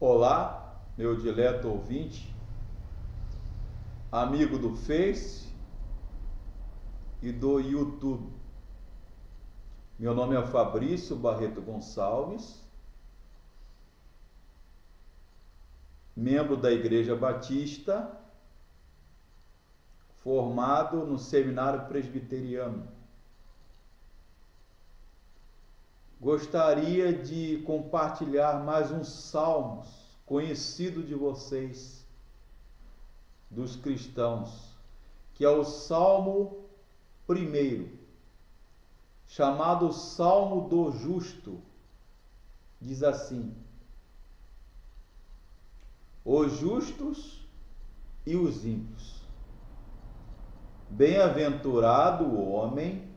Olá, meu dileto ouvinte, amigo do Face e do YouTube. Meu nome é Fabrício Barreto Gonçalves, membro da Igreja Batista, formado no Seminário Presbiteriano. Gostaria de compartilhar mais uns salmos conhecidos de vocês, dos cristãos, que é o Salmo 1, chamado Salmo do Justo. Diz assim: os justos e os ímpios. Bem-aventurado o homem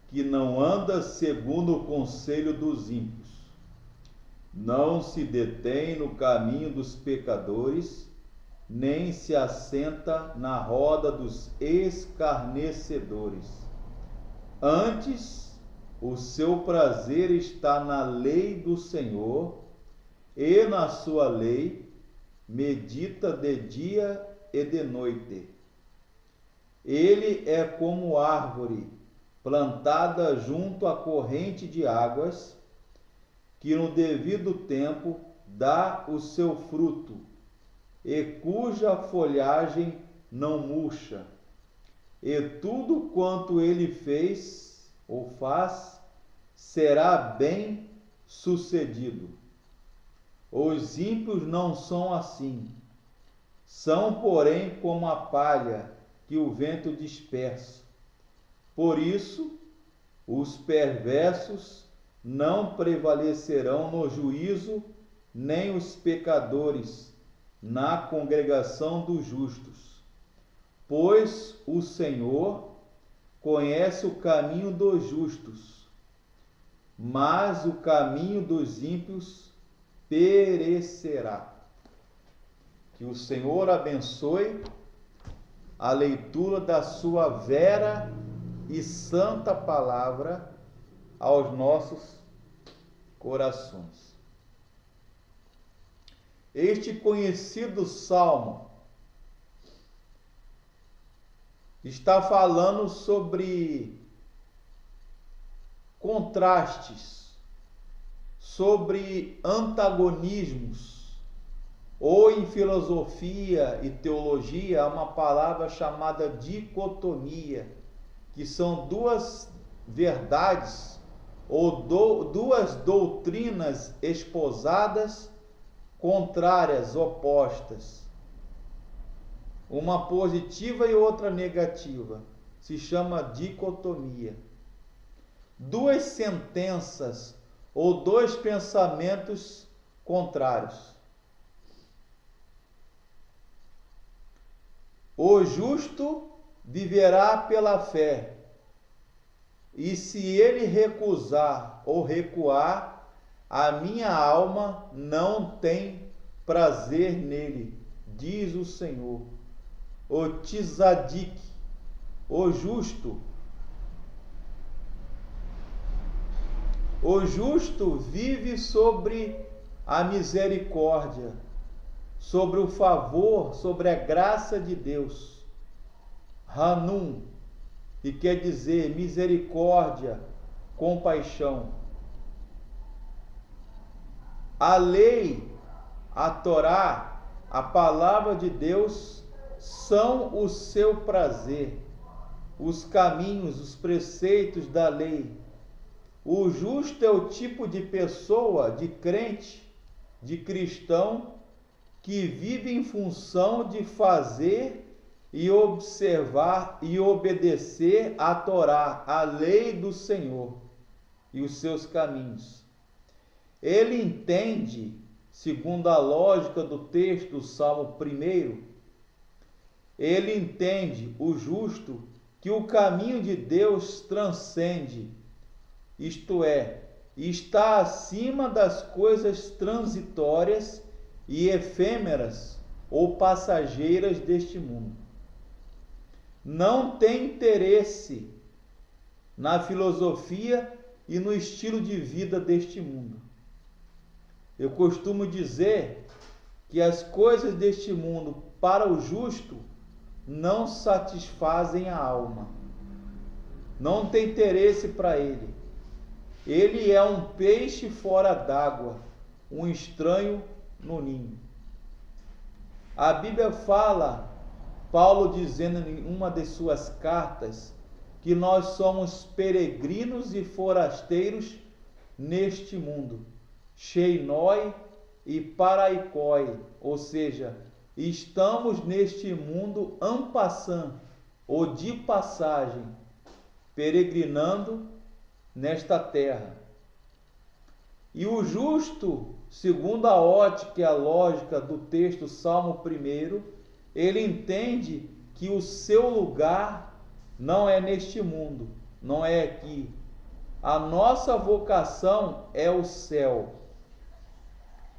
que não anda segundo o conselho dos ímpios, não se detém no caminho dos pecadores, nem se assenta na roda dos escarnecedores. Antes, o seu prazer está na lei do Senhor, e na sua lei medita de dia e de noite. Ele é como árvore plantada junto à corrente de águas, que no devido tempo dá o seu fruto, e cuja folhagem não murcha, e tudo quanto ele fez ou faz será bem sucedido. Os ímpios não são assim, são, porém, como a palha que o vento dispersa. Por isso, os perversos não prevalecerão no juízo, nem os pecadores na congregação dos justos. Pois o Senhor conhece o caminho dos justos, mas o caminho dos ímpios perecerá. Que o Senhor abençoe a leitura da sua vera e santa palavra aos nossos corações. Este conhecido salmo está falando sobre contrastes, sobre antagonismos, ou em filosofia e teologia há uma palavra chamada dicotomia, que são duas verdades ou duas doutrinas esposadas, contrárias, opostas. Uma positiva e outra negativa. Se chama dicotomia. Duas sentenças ou dois pensamentos contrários. O justo viverá pela fé, e se ele recusar ou recuar, a minha alma não tem prazer nele, diz o Senhor. O tzadik, o justo vive sobre a misericórdia, sobre o favor, sobre a graça de Deus. Hanum, que quer dizer misericórdia, compaixão. A lei, a Torá, a palavra de Deus, são o seu prazer, os caminhos, os preceitos da lei. O justo é o tipo de pessoa, de crente, de cristão, que vive em função de fazer e observar e obedecer a Torá, a lei do Senhor e os seus caminhos. Ele entende, segundo a lógica do texto do Salmo 1, ele entende, o justo, que o caminho de Deus transcende, isto é, está acima das coisas transitórias e efêmeras ou passageiras deste mundo. Não tem interesse na filosofia e no estilo de vida deste mundo. Eu costumo dizer que as coisas deste mundo para o justo não satisfazem a alma. Não tem interesse para ele. Ele é um peixe fora d'água, um estranho no ninho. A Bíblia fala, Paulo dizendo em uma de suas cartas, que nós somos peregrinos e forasteiros neste mundo. Sheinoi e paraikoi, ou seja, estamos neste mundo en passant, ou de passagem, peregrinando nesta terra. E o justo, segundo a ótica e a lógica do texto Salmo 1, ele entende que o seu lugar não é neste mundo, não é aqui. A nossa vocação é o céu.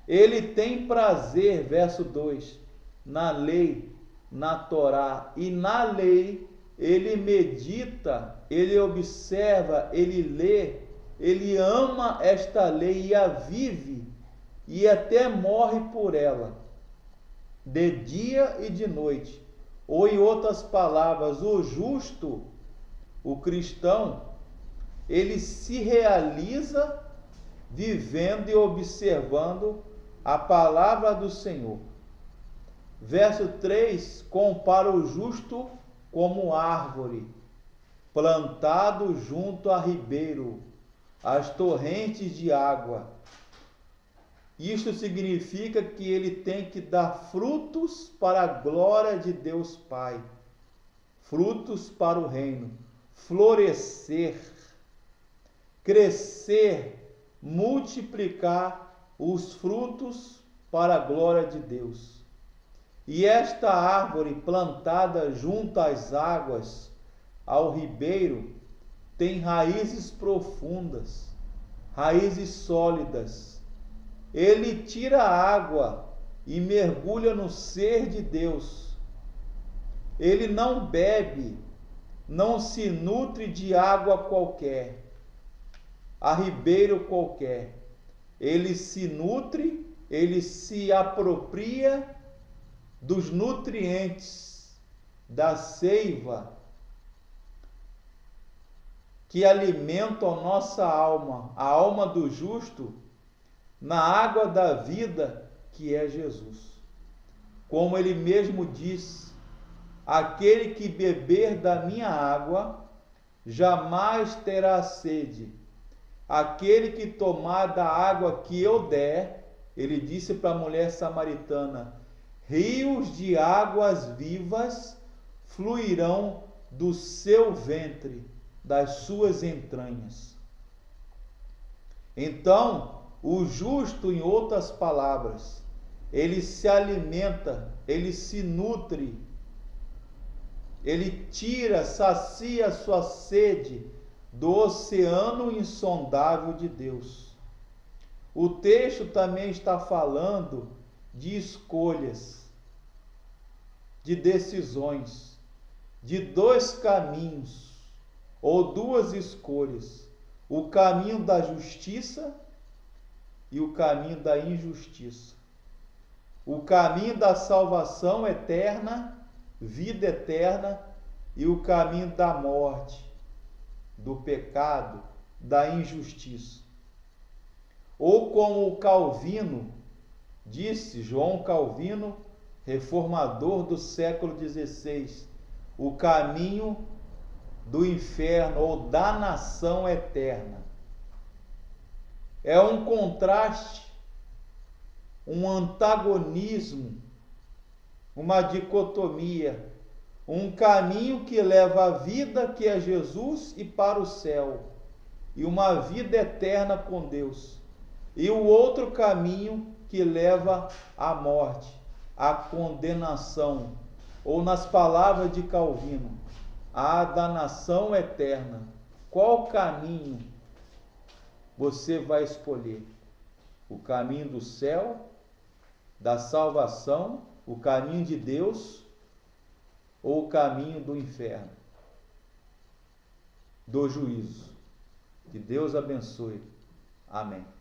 Ele tem prazer, verso 2, na lei, na Torá, e na lei ele medita, ele observa, ele lê, ele ama esta lei e a vive, e até morre por ela, de dia e de noite. Ou em outras palavras, o justo, o cristão, ele se realiza vivendo e observando a palavra do Senhor. Verso 3 compara o justo como árvore, plantado junto a ribeiro, as torrentes de água. Isto significa que ele tem que dar frutos para a glória de Deus Pai, frutos para o reino, florescer, crescer, multiplicar os frutos para a glória de Deus. E esta árvore plantada junto às águas, ao ribeiro, tem raízes profundas, raízes sólidas. Ele tira a água e mergulha no ser de Deus. Ele não bebe, não se nutre de água qualquer, a ribeiro qualquer. Ele se nutre, ele se apropria dos nutrientes, da seiva que alimentam a nossa alma, a alma do justo, na água da vida que é Jesus. Como ele mesmo diz: aquele que beber da minha água jamais terá sede. Aquele que tomar da água que eu der, ele disse para a mulher samaritana, rios de águas vivas fluirão do seu ventre, das suas entranhas. Então, o justo, em outras palavras, ele se alimenta, ele se nutre, ele tira, sacia sua sede do oceano insondável de Deus. O texto também está falando de escolhas, de decisões, de dois caminhos, ou duas escolhas: o caminho da justiça e o caminho da injustiça. O caminho da salvação eterna, vida eterna, e o caminho da morte, do pecado, da injustiça. Ou como o Calvino disse, João Calvino, reformador do século XVI, o caminho do inferno ou da nação eterna. É um contraste, um antagonismo, uma dicotomia, um caminho que leva à vida, que é Jesus, e para o céu, e uma vida eterna com Deus, e o outro caminho que leva à morte, à condenação, ou nas palavras de Calvino, à danação eterna. Qual caminho você vai escolher? O caminho do céu, da salvação, o caminho de Deus, ou o caminho do inferno, do juízo? Que Deus abençoe. Amém.